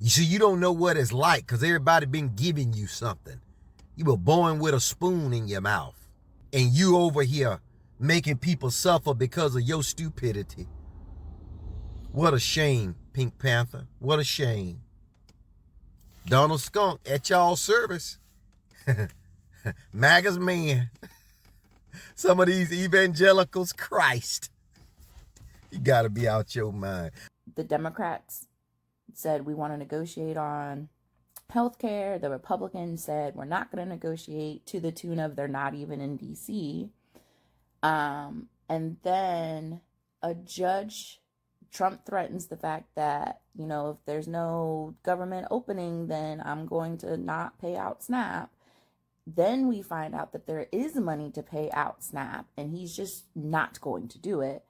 You see, you don't know what it's like because everybody been giving you something. You were born with a spoon in your mouth. And you over here making people suffer because of your stupidity. What a shame, Pink Panther. What a shame. Donald Skunk at y'all service. MAGA's man. Some of these evangelicals, Christ. You gotta be out your mind. The Democrats said we want to negotiate on health care. The Republicans said we're not going to negotiate, to the tune of they're not even in D.C. And then a judge, Trump threatens the fact that, if there's no government opening, then I'm going to not pay out SNAP. Then we find out that there is money to pay out SNAP, and he's just not going to do it.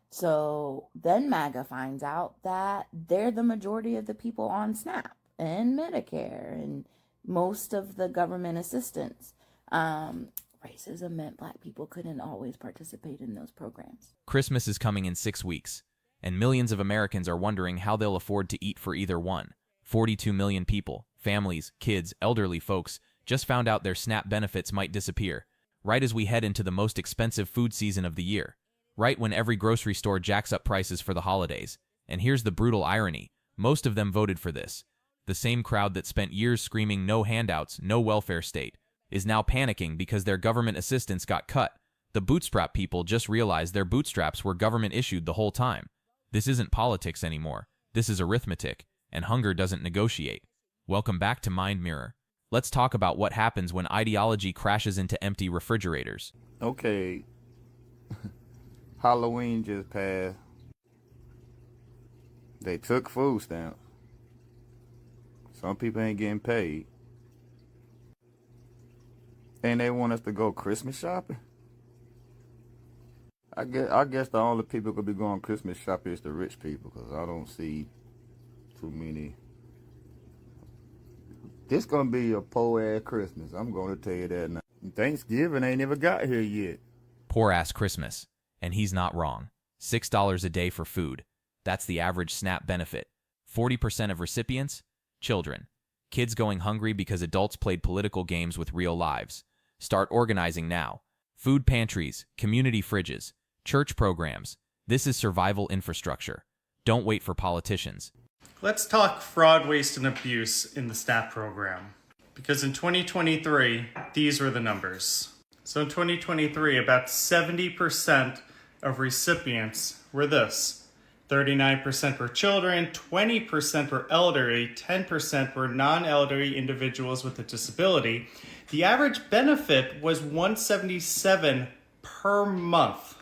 So then MAGA finds out that they're the majority of the people on SNAP and Medicare and most of the government assistance. Racism meant Black people couldn't always participate in those programs. Christmas is coming in 6 weeks, and millions of Americans are wondering how they'll afford to eat for either one. 42 million people, families, kids, elderly folks, just found out their SNAP benefits might disappear, right as we head into the most expensive food season of the year, right when every grocery store jacks up prices for the holidays. And here's the brutal irony. Most of them voted for this. The same crowd that spent years screaming no handouts, no welfare state, is now panicking because their government assistance got cut. The bootstrap people just realized their bootstraps were government issued the whole time. This isn't politics anymore. This is arithmetic, and hunger doesn't negotiate. Welcome back to Mind Mirror. Let's talk about what happens when ideology crashes into empty refrigerators. Okay. Halloween just passed. They took food stamps. Some people ain't getting paid. And they want us to go Christmas shopping? I guess the only people who could be going Christmas shopping is the rich people, because I don't see too many. This gonna be a poor-ass Christmas. I'm gonna tell you that now. Thanksgiving ain't never got here yet. Poor-ass Christmas. And he's not wrong. $6 a day for food. That's the average SNAP benefit. 40% of recipients? Children. Kids going hungry because adults played political games with real lives. Start organizing now. Food pantries, community fridges, church programs. This is survival infrastructure. Don't wait for politicians. Let's talk fraud, waste, and abuse in the SNAP program. Because in 2023, these were the numbers. So in 2023, about 70% of recipients were this. 39% were children, 20% were elderly, 10% were non-elderly individuals with a disability. The average benefit was $177 per month.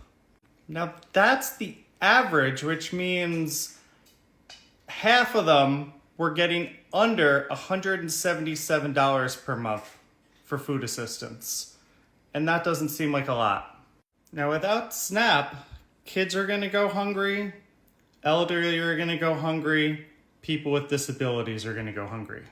Now that's the average, which means half of them were getting under $177 per month for food assistance. And that doesn't seem like a lot. Now without SNAP, kids are gonna go hungry, elderly are gonna go hungry, people with disabilities are gonna go hungry.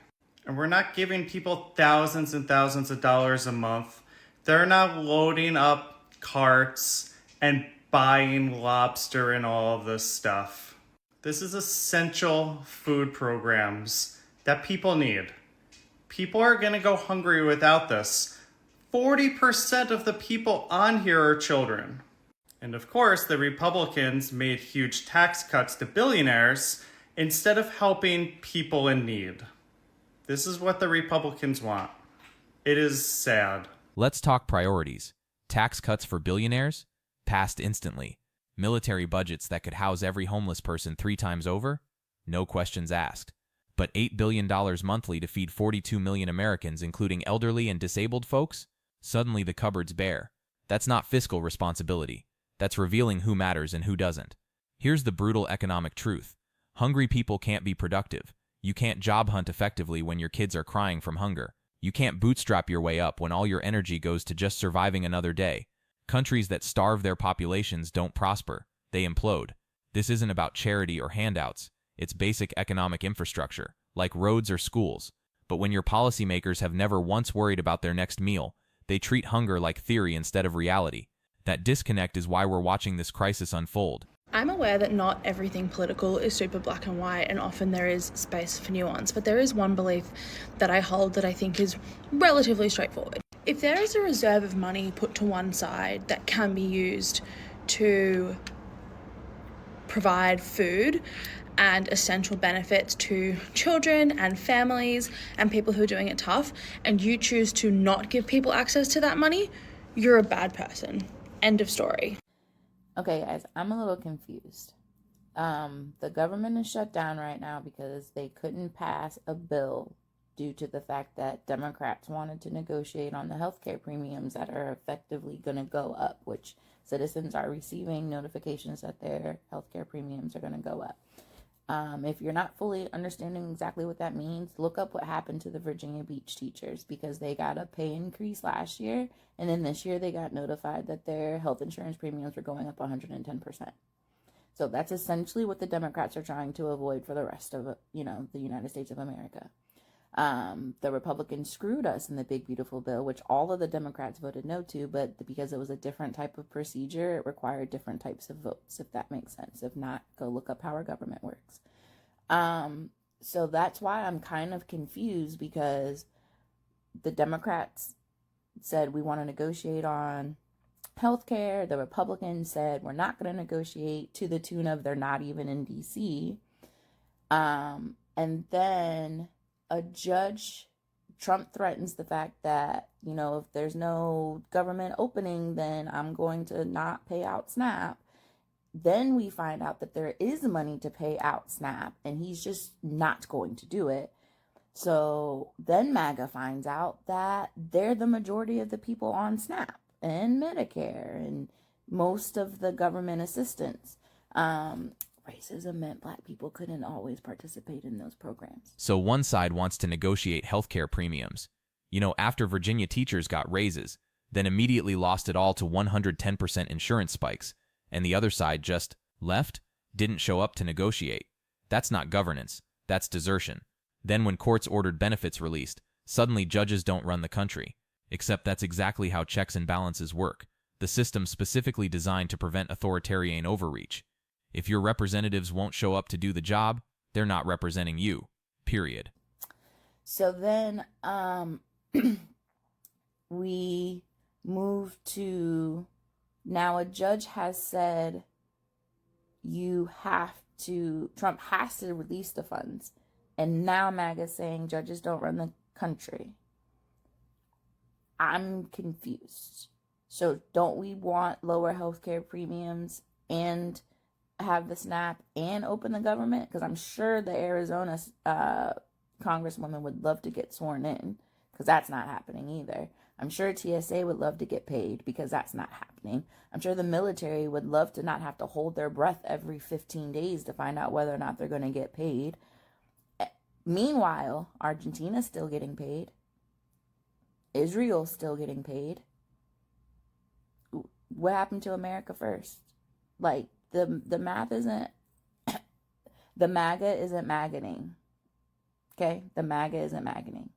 And we're not giving people thousands and thousands of dollars a month. They're not loading up carts and buying lobster and all of this stuff. This is essential food programs that people need. People are gonna go hungry without this. 40% of the people on here are children. And of course, the Republicans made huge tax cuts to billionaires instead of helping people in need. This is what the Republicans want. It is sad. Let's talk priorities. Tax cuts for billionaires? Passed instantly. Military budgets that could house every homeless person 3 times over? No questions asked. But $8 billion monthly to feed 42 million Americans, including elderly and disabled folks? Suddenly the cupboard's bare. That's not fiscal responsibility. That's revealing who matters and who doesn't. Here's the brutal economic truth. Hungry people can't be productive. You can't job hunt effectively when your kids are crying from hunger. You can't bootstrap your way up when all your energy goes to just surviving another day. Countries that starve their populations don't prosper. They implode. This isn't about charity or handouts. It's basic economic infrastructure, like roads or schools. But when your policymakers have never once worried about their next meal, they treat hunger like theory instead of reality. That disconnect is why we're watching this crisis unfold. I'm aware that not everything political is super black and white, and often there is space for nuance, but there is one belief that I hold that I think is relatively straightforward. If there is a reserve of money put to one side that can be used to provide food and essential benefits to children and families and people who are doing it tough, and you choose to not give people access to that money, you're a bad person. End of story. Okay, guys, I'm a little confused. The government is shut down right now because they couldn't pass a bill due to the fact that Democrats wanted to negotiate on the healthcare premiums that are effectively going to go up, which citizens are receiving notifications that their healthcare premiums are going to go up. If you're not fully understanding exactly what that means, look up what happened to the Virginia Beach teachers, because they got a pay increase last year, and then this year they got notified that their health insurance premiums were going up 110%. So that's essentially what the Democrats are trying to avoid for the rest of, the United States of America. The Republicans screwed us in the big beautiful bill, which all of the Democrats voted no to, but because it was a different type of procedure, it required different types of votes, if that makes sense. If not, go look up how our government works. So that's why I'm kind of confused, because the Democrats said we want to negotiate on healthcare. The Republicans said we're not going to negotiate, to the tune of they're not even in DC. And then a judge, Trump threatens the fact that, if there's no government opening, then I'm going to not pay out SNAP. Then we find out that there is money to pay out SNAP, and he's just not going to do it. So then MAGA finds out that they're the majority of the people on SNAP and Medicare and most of the government assistance. Racism meant black people couldn't always participate in those programs. So one side wants to negotiate healthcare premiums. After Virginia teachers got raises, then immediately lost it all to 110% insurance spikes, and the other side just left, didn't show up to negotiate. That's not governance, that's desertion. Then when courts ordered benefits released, suddenly judges don't run the country. Except that's exactly how checks and balances work. The system specifically designed to prevent authoritarian overreach. If your representatives won't show up to do the job, they're not representing you. Period. So then we move to, now a judge has said Trump has to release the funds. And now MAGA is saying judges don't run the country. I'm confused. So don't we want lower healthcare premiums and have the SNAP and open the government? Because I'm sure the Arizona congresswoman would love to get sworn in, because that's not happening either. I'm sure TSA would love to get paid, because that's not happening. I'm sure the military would love to not have to hold their breath every 15 days to find out whether or not they're going to get paid. Meanwhile, Argentina's still getting paid. Israel's still getting paid. What happened to America first? Like, the math isn't, the MAGA isn't MAGAing. Okay? The MAGA isn't MAGAing.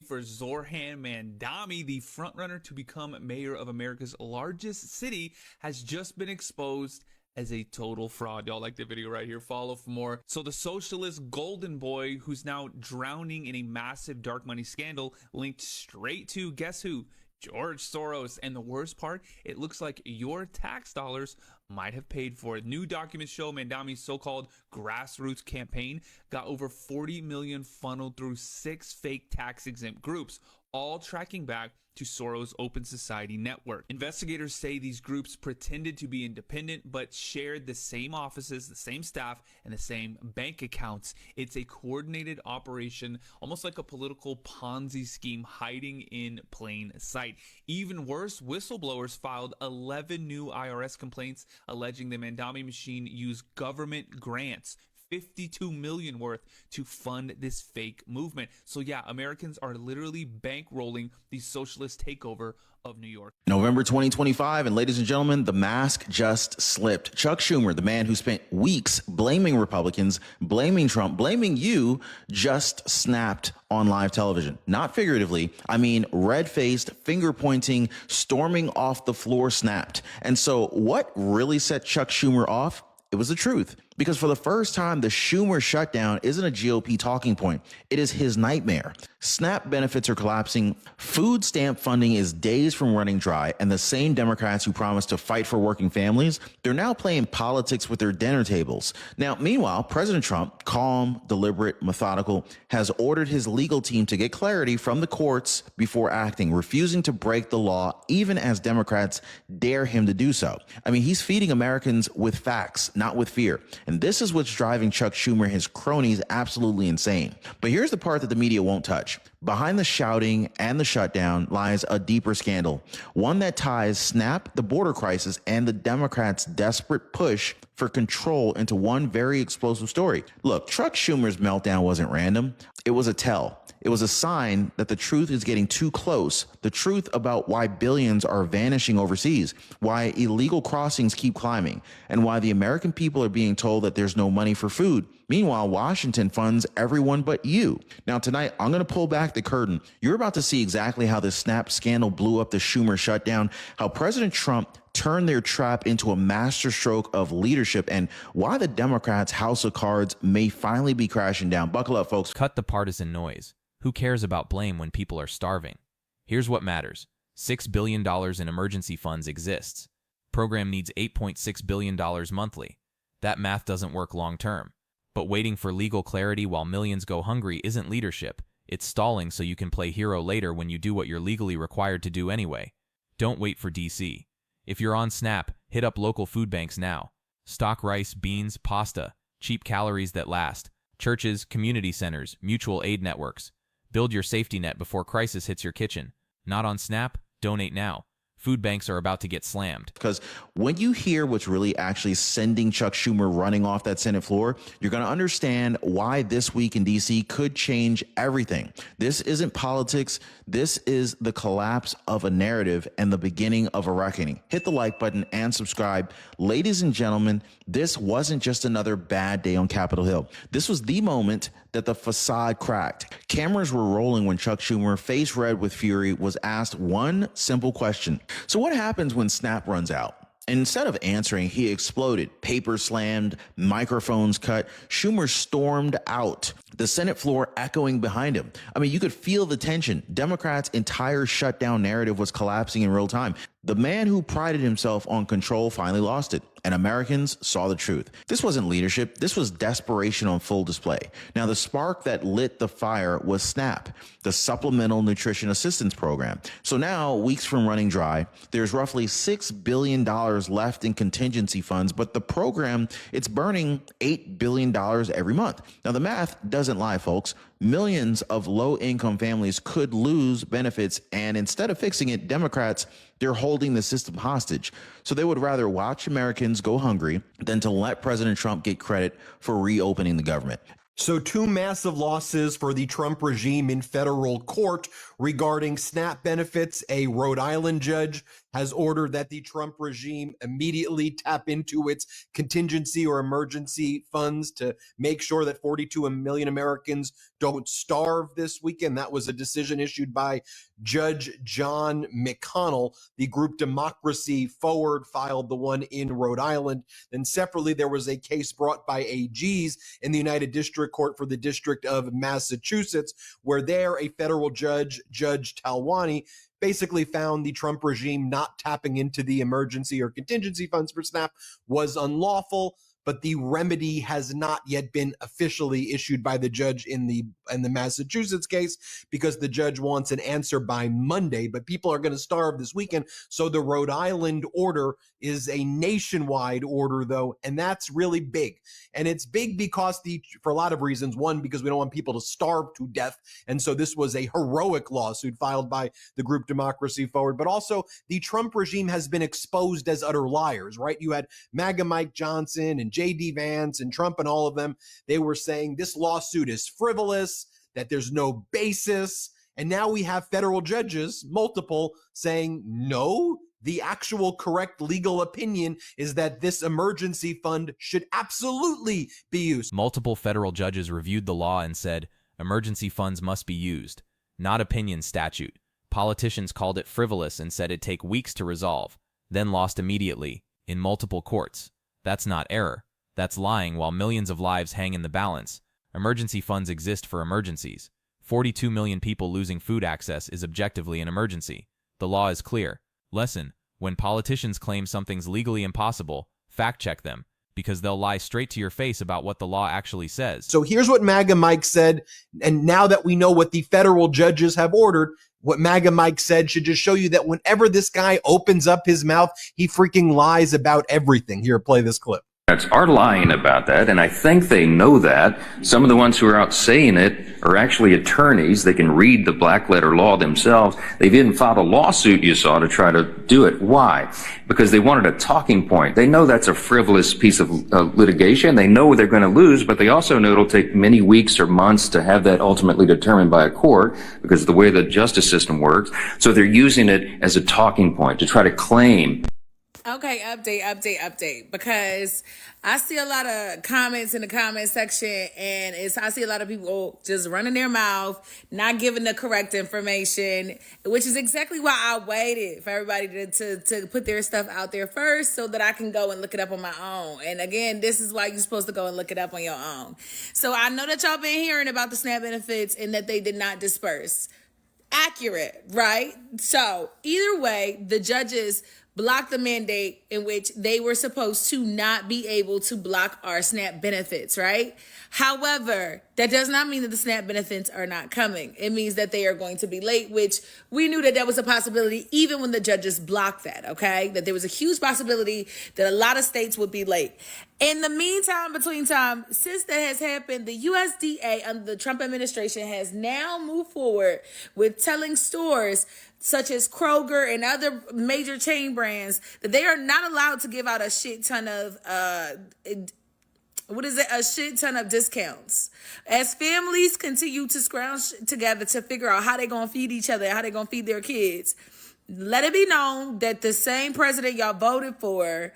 For Zoran Mandami, the frontrunner to become mayor of America's largest city, has just been exposed as a total fraud. Y'all like the video right here. Follow for more. So the socialist golden boy, who's now drowning in a massive dark money scandal linked straight to, guess who? George Soros. And the worst part, it looks like your tax dollars might have paid for it. New documents show Mandami's so-called grassroots campaign got over 40 million funneled through 6 fake tax-exempt groups, all tracking back to Soros' Open Society network. Investigators say these groups pretended to be independent but shared the same offices, the same staff, and the same bank accounts. It's a coordinated operation, almost like a political Ponzi scheme hiding in plain sight. Even worse, whistleblowers filed 11 new IRS complaints alleging the Mandami machine used government grants, $52 million worth to fund this fake movement. So yeah, Americans are literally bankrolling the socialist takeover of New York. November 2025, and ladies and gentlemen, the mask just slipped. Chuck Schumer, the man who spent weeks blaming Republicans, blaming Trump, blaming you, just snapped on live television. Not figuratively, I mean red-faced, finger-pointing, storming off the floor snapped. And so what really set Chuck Schumer off? It was the truth. Because for the first time, the Schumer shutdown isn't a GOP talking point. It is his nightmare. SNAP benefits are collapsing. Food stamp funding is days from running dry. And the same Democrats who promised to fight for working families, they're now playing politics with their dinner tables. Now, meanwhile, President Trump, calm, deliberate, methodical, has ordered his legal team to get clarity from the courts before acting, refusing to break the law, even as Democrats dare him to do so. I mean, he's feeding Americans with facts, not with fear. And this is what's driving Chuck Schumer and his cronies absolutely insane. But here's the part that the media won't touch. Behind the shouting and the shutdown lies a deeper scandal, one that ties SNAP, the border crisis, and the Democrats' desperate push for control into one very explosive story. Look, Chuck Schumer's meltdown wasn't random. It was a tell. It was a sign that the truth is getting too close. The truth about why billions are vanishing overseas, why illegal crossings keep climbing, and why the American people are being told that there's no money for food. Meanwhile, Washington funds everyone but you. Now, tonight, I'm going to pull back the curtain. You're about to see exactly how the SNAP scandal blew up the Schumer shutdown, how President Trump turned their trap into a masterstroke of leadership, and why the Democrats' house of cards may finally be crashing down. Buckle up, folks. Cut the partisan noise. Who cares about blame when people are starving? Here's what matters. $6 billion in emergency funds exists. Program needs $8.6 billion monthly. That math doesn't work long term. But waiting for legal clarity while millions go hungry isn't leadership. It's stalling so you can play hero later when you do what you're legally required to do anyway. Don't wait for DC. If you're on SNAP, hit up local food banks now. Stock rice, beans, pasta, cheap calories that last. Churches, community centers, mutual aid networks. Build your safety net before crisis hits your kitchen. Not on SNAP? Donate now. Food banks are about to get slammed. Because when you hear what's really actually sending Chuck Schumer running off that Senate floor, you're going to understand why this week in DC could change everything. This isn't politics. This is the collapse of a narrative and the beginning of a reckoning. Hit the like button and subscribe. Ladies and gentlemen, this wasn't just another bad day on Capitol Hill. This was the moment that the facade cracked. Cameras were rolling when Chuck Schumer, face red with fury, was asked one simple question. So what happens when SNAP runs out? And instead of answering, he exploded. Paper slammed, microphones cut. Schumer stormed out, the Senate floor echoing behind him. I mean, you could feel the tension. Democrats' entire shutdown narrative was collapsing in real time. The man who prided himself on control finally lost it, and Americans saw the truth. This wasn't leadership. This was desperation on full display. Now, the spark that lit the fire was SNAP, the Supplemental Nutrition Assistance Program. So now, weeks from running dry, there's roughly $6 billion left in contingency funds, but the program, it's burning $8 billion every month. Now, the math doesn't lie, folks. Millions of low-income families could lose benefits, and instead of fixing it, Democrats, they're holding the system hostage. So they would rather watch Americans go hungry than to let President Trump get credit for reopening the government. So two massive losses for the Trump regime in federal court regarding SNAP benefits. A Rhode Island judge has ordered that the Trump regime immediately tap into its contingency or emergency funds to make sure that 42 million Americans don't starve this weekend. That was a decision issued by Judge John McConnell. The group Democracy Forward filed the one in Rhode Island. Then separately, there was a case brought by AGs in the United District Court for the District of Massachusetts, where there a federal judge, Judge Talwani, basically found the Trump regime not tapping into the emergency or contingency funds for SNAP was unlawful, but the remedy has not yet been officially issued by the judge in the Massachusetts case, because the judge wants an answer by Monday. But people are going to starve this weekend, so the Rhode Island order is a nationwide order, though, and that's really big. And it's big because for a lot of reasons. One, because we don't want people to starve to death, and so this was a heroic lawsuit filed by the group Democracy Forward. But also, the Trump regime has been exposed as utter liars, right? You had MAGA Mike Johnson and J.D. Vance and Trump and all of them, they were saying this lawsuit is frivolous, that there's no basis. And now we have federal judges, multiple, saying no, the actual correct legal opinion is that this emergency fund should absolutely be used. Multiple federal judges reviewed the law and said emergency funds must be used, not opinion statute. Politicians called it frivolous and said it'd take weeks to resolve, then lost immediately in multiple courts. That's not error. That's lying while millions of lives hang in the balance. Emergency funds exist for emergencies. 42 million people losing food access is objectively an emergency. The law is clear. Lesson: when politicians claim something's legally impossible, fact check them, because they'll lie straight to your face about what the law actually says. So here's what MAGA Mike said, and now that we know what the federal judges have ordered, what MAGA Mike said should just show you that whenever this guy opens up his mouth, he freaking lies about everything. Here, play this clip. Are lying about that, and I think they know that. Some of the ones who are out saying it are actually attorneys. They can read the black letter law themselves. They've even filed a lawsuit, you saw, to try to do it. Why? Because they wanted a talking point. They know that's a frivolous piece of litigation. They know they're going to lose, but they also know it'll take many weeks or months to have that ultimately determined by a court because of the way the justice system works. So they're using it as a talking point to try to claim. Okay, update, because I see a lot of comments in the comment section, and I see a lot of people just running their mouth, not giving the correct information, which is exactly why I waited for everybody to put their stuff out there first so that I can go and look it up on my own. And again, this is why you're supposed to go and look it up on your own. So I know that y'all been hearing about the SNAP benefits and that they did not disperse. Accurate, right? So either way, the judges blocked the mandate in which they were supposed to not be able to block our SNAP benefits, right? However, that does not mean that the SNAP benefits are not coming. It means that they are going to be late, which we knew that was a possibility even when the judges blocked that, okay? That there was a huge possibility that a lot of states would be late. In the meantime, since that has happened, the USDA under the Trump administration has now moved forward with telling stores such as Kroger and other major chain brands that they are not allowed to give out a shit ton of discounts. As families continue to scrounge together to figure out how they're going to feed each other, how they're going to feed their kids, let it be known that the same president y'all voted for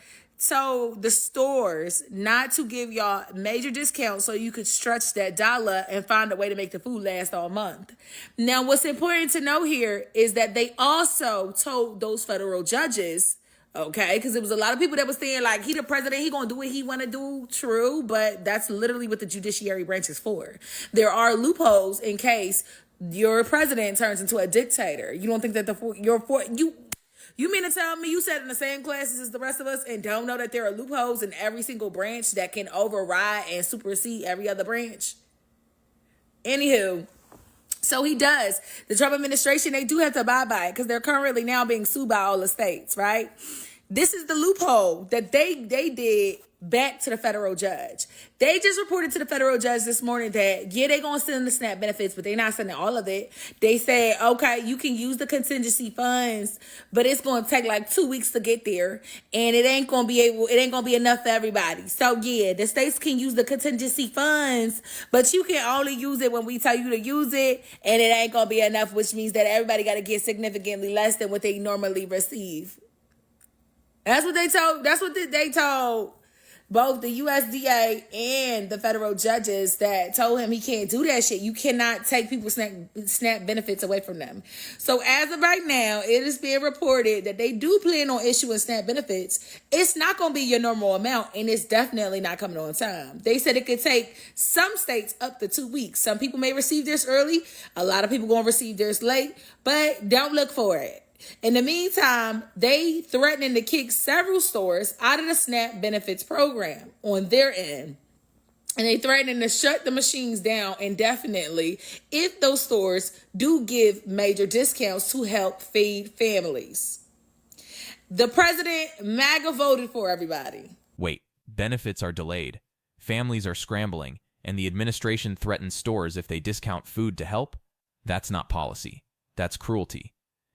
told the stores not to give y'all major discounts so you could stretch that dollar and find a way to make the food last all month. Now, what's important to know here is that they also told those federal judges, okay, because there was a lot of people that was saying, like, he the president, he gonna do what he want to do. True, but that's literally what the judiciary branch is for. There are loopholes in case your president turns into a dictator. You don't think that you mean to tell me you sat in the same classes as the rest of us and don't know that there are loopholes in every single branch that can override and supersede every other branch? Anywho, so he does. The Trump administration, they do have to abide by it because they're currently now being sued by all the states, right? This is the loophole that they did back to the federal judge. They just reported to the federal judge this morning that, yeah, they're going to send the SNAP benefits, but they're not sending all of it. They said, okay, you can use the contingency funds, but it's going to take like 2 weeks to get there, and it ain't going to be enough for everybody. So yeah, the states can use the contingency funds, but you can only use it when we tell you to use it, and it ain't going to be enough, which means that everybody got to get significantly less than what they normally receive. That's what they told both the USDA and the federal judges that told him he can't do that shit. You cannot take people's SNAP benefits away from them. So as of right now, it is being reported that they do plan on issuing SNAP benefits. It's not going to be your normal amount, and it's definitely not coming on time. They said it could take some states up to 2 weeks. Some people may receive theirs early. A lot of people going to receive theirs late, but don't look for it. In the meantime, they threatening to kick several stores out of the SNAP benefits program on their end. And they threatening to shut the machines down indefinitely if those stores do give major discounts to help feed families. The president, MAGA, voted for everybody. Wait, benefits are delayed. Families are scrambling, and the administration threatens stores if they discount food to help? That's not policy. That's cruelty.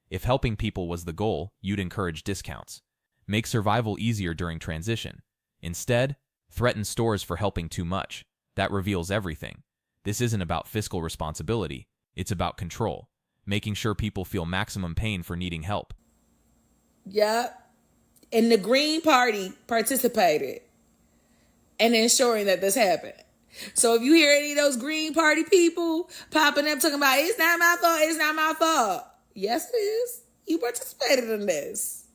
If helping people was the goal, you'd encourage discounts. Make survival easier during transition. Instead, Threaten stores for helping too much. That reveals everything. This isn't about fiscal responsibility. It's about control, making sure people feel maximum pain for needing help. Yep. And the Green Party participated in ensuring that this happened. So if you hear any of those Green Party people popping up talking about, it's not my fault, it's not my fault. Yes, it is. You participated in this.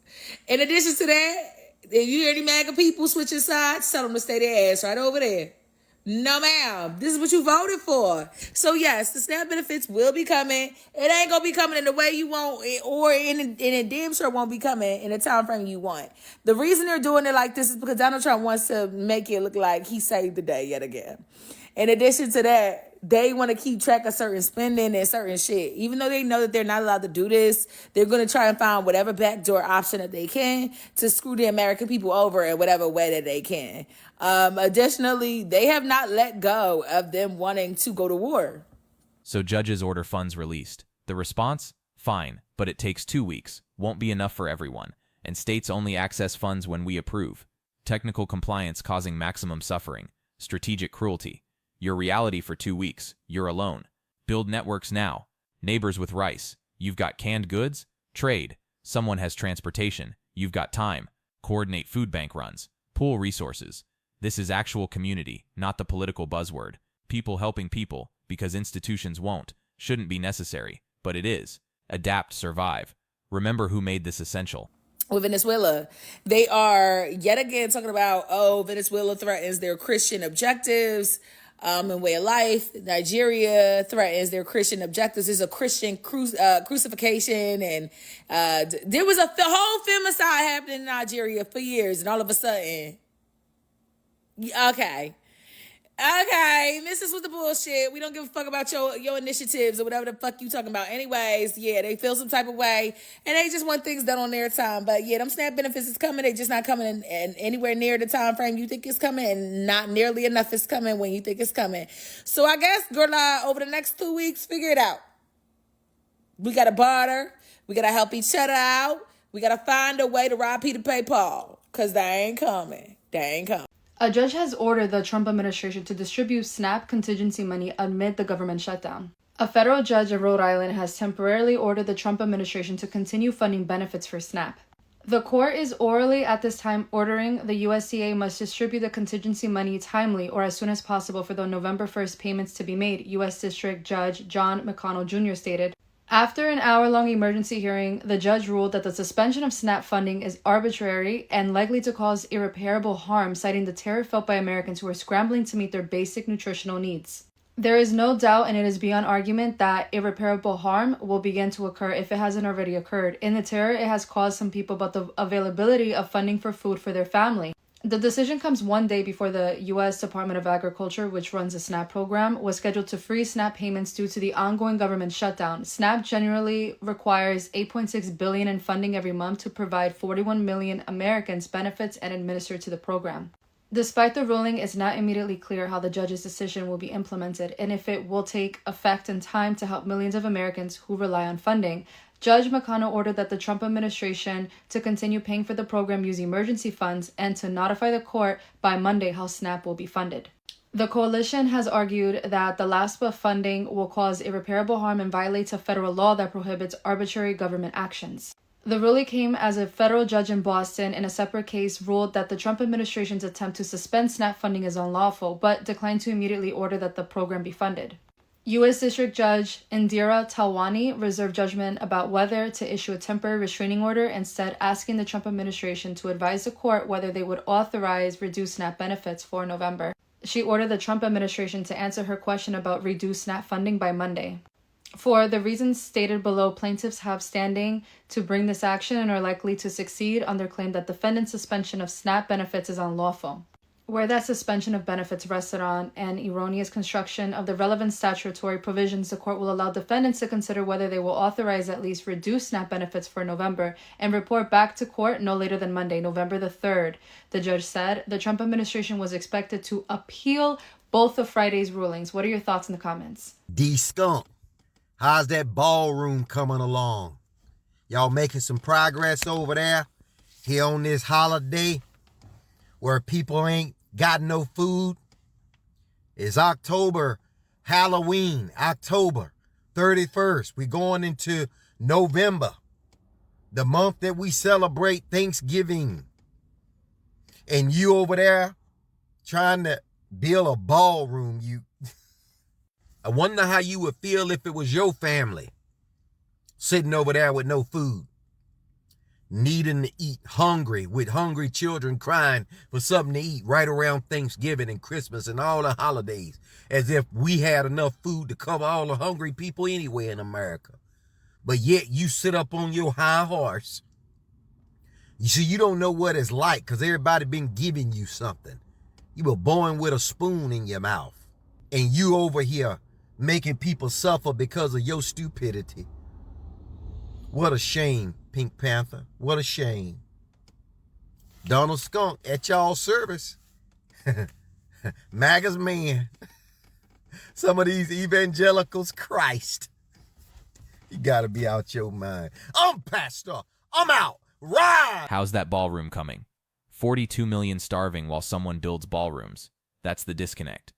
In addition to that, if you hear any MAGA people switching sides, tell them to stay their ass right over there. No, ma'am. This is what you voted for. So, yes, the SNAP benefits will be coming. It ain't going to be coming in the way you want, or in a damn sure won't be coming in the time frame you want. The reason they're doing it like this is because Donald Trump wants to make it look like he saved the day yet again. In addition to that, they want to keep track of certain spending and certain shit. Even though they know that they're not allowed to do this, they're going to try and find whatever backdoor option that they can to screw the American people over in whatever way that they can. Additionally, they have not let go of them wanting to go to war. So judges order funds released. The response? Fine, but it takes 2 weeks. Won't be enough for everyone. And states only access funds when we approve. Technical compliance causing maximum suffering. Strategic cruelty. Your reality for 2 weeks. You're alone. Build networks now. Neighbors with rice. You've got canned goods. Trade. Someone has transportation. You've got time. Coordinate food bank runs. Pool resources. This is actual community, not the political buzzword. People helping people, because institutions shouldn't be necessary. But it is. Adapt, survive. Remember who made this essential. With Venezuela, they are yet again talking about, Venezuela threatens their Christian objectives. And way of life. Nigeria threatens their Christian objectives. There's a Christian crucifixion, and there was the whole femicide happening in Nigeria for years, and all of a sudden, okay, this is with the bullshit. We don't give a fuck about your initiatives or whatever the fuck you talking about. Anyways, yeah, they feel some type of way, and they just want things done on their time. But yeah, them SNAP benefits is coming. They just not coming in anywhere near the time frame you think it's coming, and not nearly enough is coming when you think it's coming. So I guess, girl, over the next 2 weeks, figure it out. We gotta barter. We gotta help each other out. We gotta find a way to rob Peter to pay Paul, cause they ain't coming. A judge has ordered the Trump administration to distribute SNAP contingency money amid the government shutdown. A federal judge in Rhode Island has temporarily ordered the Trump administration to continue funding benefits for SNAP. The court is orally at this time ordering the USDA must distribute the contingency money timely or as soon as possible for the November 1st payments to be made, U.S. District Judge John McConnell Jr. stated. After an hour-long emergency hearing, the judge ruled that the suspension of SNAP funding is arbitrary and likely to cause irreparable harm, citing the terror felt by Americans who are scrambling to meet their basic nutritional needs. There is no doubt, and it is beyond argument, that irreparable harm will begin to occur if it hasn't already occurred. In the terror it has caused some people about the availability of funding for food for their family. The decision comes one day before the U.S. Department of Agriculture, which runs the SNAP program, was scheduled to freeze SNAP payments due to the ongoing government shutdown. SNAP generally requires $8.6 billion in funding every month to provide 41 million Americans benefits and administer to the program. Despite the ruling, it's not immediately clear how the judge's decision will be implemented and if it will take effect in time to help millions of Americans who rely on funding. Judge McConnell ordered that the Trump administration to continue paying for the program using emergency funds and to notify the court by Monday how SNAP will be funded. The coalition has argued that the LASPA funding will cause irreparable harm and violates a federal law that prohibits arbitrary government actions. The ruling came as a federal judge in Boston in a separate case ruled that the Trump administration's attempt to suspend SNAP funding is unlawful, but declined to immediately order that the program be funded. U.S. District Judge Indira Talwani reserved judgment about whether to issue a temporary restraining order, instead asking the Trump administration to advise the court whether they would authorize reduced SNAP benefits for November. She ordered the Trump administration to answer her question about reduced SNAP funding by Monday. For the reasons stated below, plaintiffs have standing to bring this action and are likely to succeed on their claim that defendant's suspension of SNAP benefits is unlawful. Where that suspension of benefits rested on an erroneous construction of the relevant statutory provisions, the court will allow defendants to consider whether they will authorize at least reduced SNAP benefits for November and report back to court no later than Monday, November the 3rd. The judge said the Trump administration was expected to appeal both of Friday's rulings. What are your thoughts in the comments? D-Skunk, how's that ballroom coming along? Y'all making some progress over there here on this holiday where people ain't got no food. It's October, Halloween, October 31st. We're going into November, the month that we celebrate Thanksgiving. And you over there trying to build a ballroom. I wonder how you would feel if it was your family sitting over there with no food, needing to eat, hungry, with hungry children crying for something to eat right around Thanksgiving and Christmas and all the holidays, as if we had enough food to cover all the hungry people anywhere in America. But yet you sit up on your high horse. You see, you don't know what it's like because everybody been giving you something. You were born with a spoon in your mouth. And you over here making people suffer because of your stupidity. What a shame, Pink Panther. What a shame. Donald Skunk at y'all's service. MAGA's man. Some of these evangelicals, Christ. You gotta be out your mind. I'm Pastor. I'm out. Ride! How's that ballroom coming? 42 million starving while someone builds ballrooms. That's the disconnect.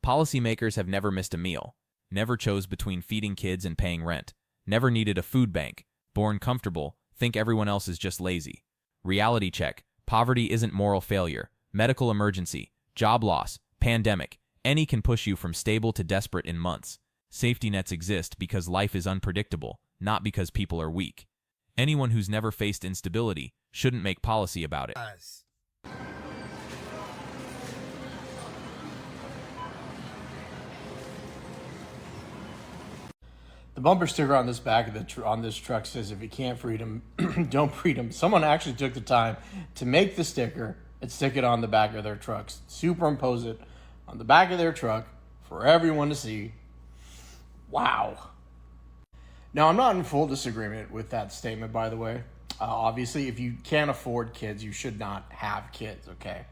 Policymakers have never missed a meal, never chose between feeding kids and paying rent, never needed a food bank, born comfortable, think everyone else is just lazy. Reality check. Poverty isn't moral failure. Medical emergency, job loss, pandemic. Any can push you from stable to desperate in months. Safety nets exist because life is unpredictable, not because people are weak. Anyone who's never faced instability shouldn't make policy about it. The bumper sticker on this back of on this truck says, "If you can't feed them, don't breed them." Someone actually took the time to make the sticker and stick it on the back of their trucks, superimpose it on the back of their truck for everyone to see. Wow. Now, I'm not in full disagreement with that statement, by the way. Obviously, if you can't afford kids, you should not have kids, okay?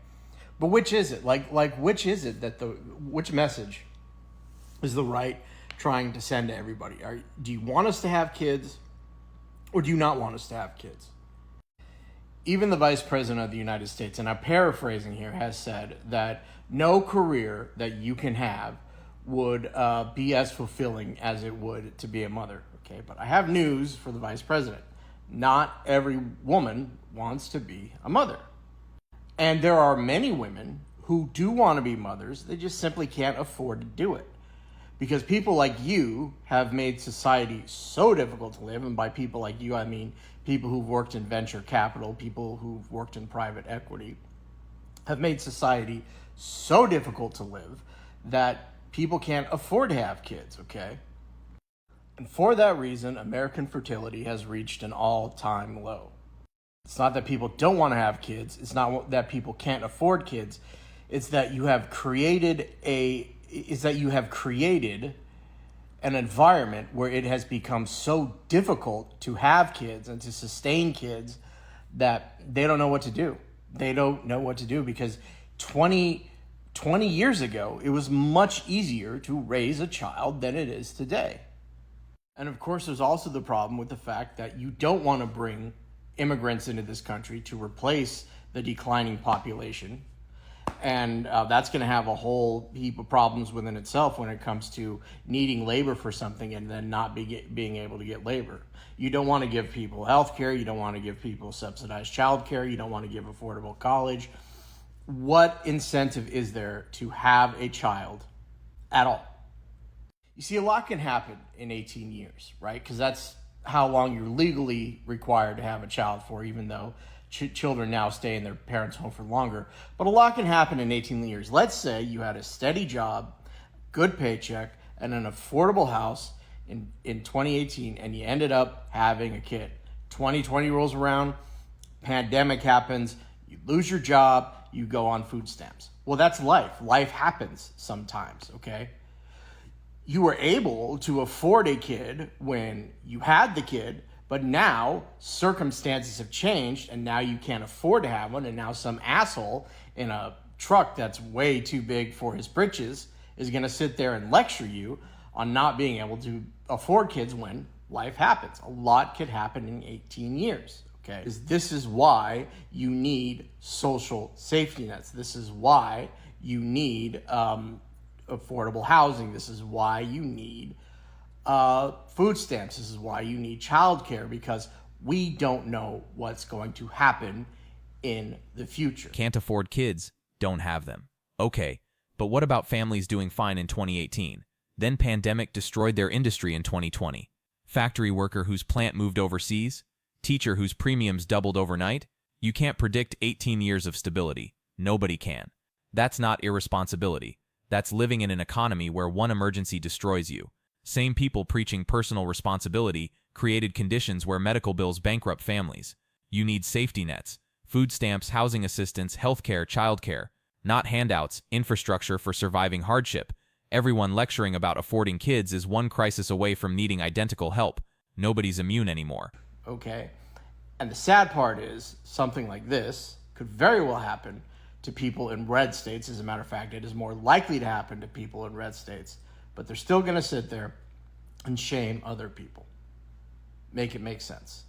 But which is it? Like which is it that which message is the right trying to send to everybody? Do you want us to have kids, or do you not want us to have kids? Even the Vice President of the United States, and I'm paraphrasing here, has said that no career that you can have would be as fulfilling as it would to be a mother. Okay, but I have news for the Vice President. Not every woman wants to be a mother. And there are many women who do want to be mothers. They just simply can't afford to do it. Because people like you have made society so difficult to live. And by people like you, I mean people who've worked in venture capital, people who've worked in private equity, have made society so difficult to live that people can't afford to have kids, okay? And for that reason, American fertility has reached an all-time low. It's not that people don't want to have kids. It's not that people can't afford kids. It's that you have created an environment where it has become so difficult to have kids and to sustain kids that they don't know what to do. They don't know what to do because 20 years ago, it was much easier to raise a child than it is today. And of course, there's also the problem with the fact that you don't want to bring immigrants into this country to replace the declining population. And that's going to have a whole heap of problems within itself when it comes to needing labor for something and then not being able to get labor. You don't want to give people health care. You don't want to give people subsidized child care. You don't want to give affordable college. What incentive is there to have a child at all? You see, a lot can happen in 18 years, right? Because that's how long you're legally required to have a child for, even though children now stay in their parents' home for longer. But a lot can happen in 18 years. Let's say you had a steady job, good paycheck, and an affordable house in 2018, and you ended up having a kid. 2020 rolls around, pandemic happens, you lose your job, you go on food stamps. Well, that's life. Life happens sometimes, okay? You were able to afford a kid when you had the kid, but now circumstances have changed and now you can't afford to have one, and now some asshole in a truck that's way too big for his britches is going to sit there and lecture you on not being able to afford kids when life happens. A lot could happen in 18 years, Okay, this is why you need social safety nets. This is why you need affordable housing. This is why you need food stamps. This is why you need childcare, because we don't know what's going to happen in the future. Can't afford kids, don't have them. Okay, but what about families doing fine in 2018? Then pandemic destroyed their industry in 2020. Factory worker whose plant moved overseas? Teacher whose premiums doubled overnight? You can't predict 18 years of stability. Nobody can. That's not irresponsibility. That's living in an economy where one emergency destroys you. Same people preaching personal responsibility created conditions where medical bills bankrupt families. You need safety nets, food stamps, housing assistance, healthcare, childcare, not handouts, infrastructure for surviving hardship. Everyone lecturing about affording kids is one crisis away from needing identical help. Nobody's immune anymore. Okay, and the sad part is something like this could very well happen to people in red states. As a matter of fact, it is more likely to happen to people in red states, but they're still going to sit there and shame other people. Make it make sense.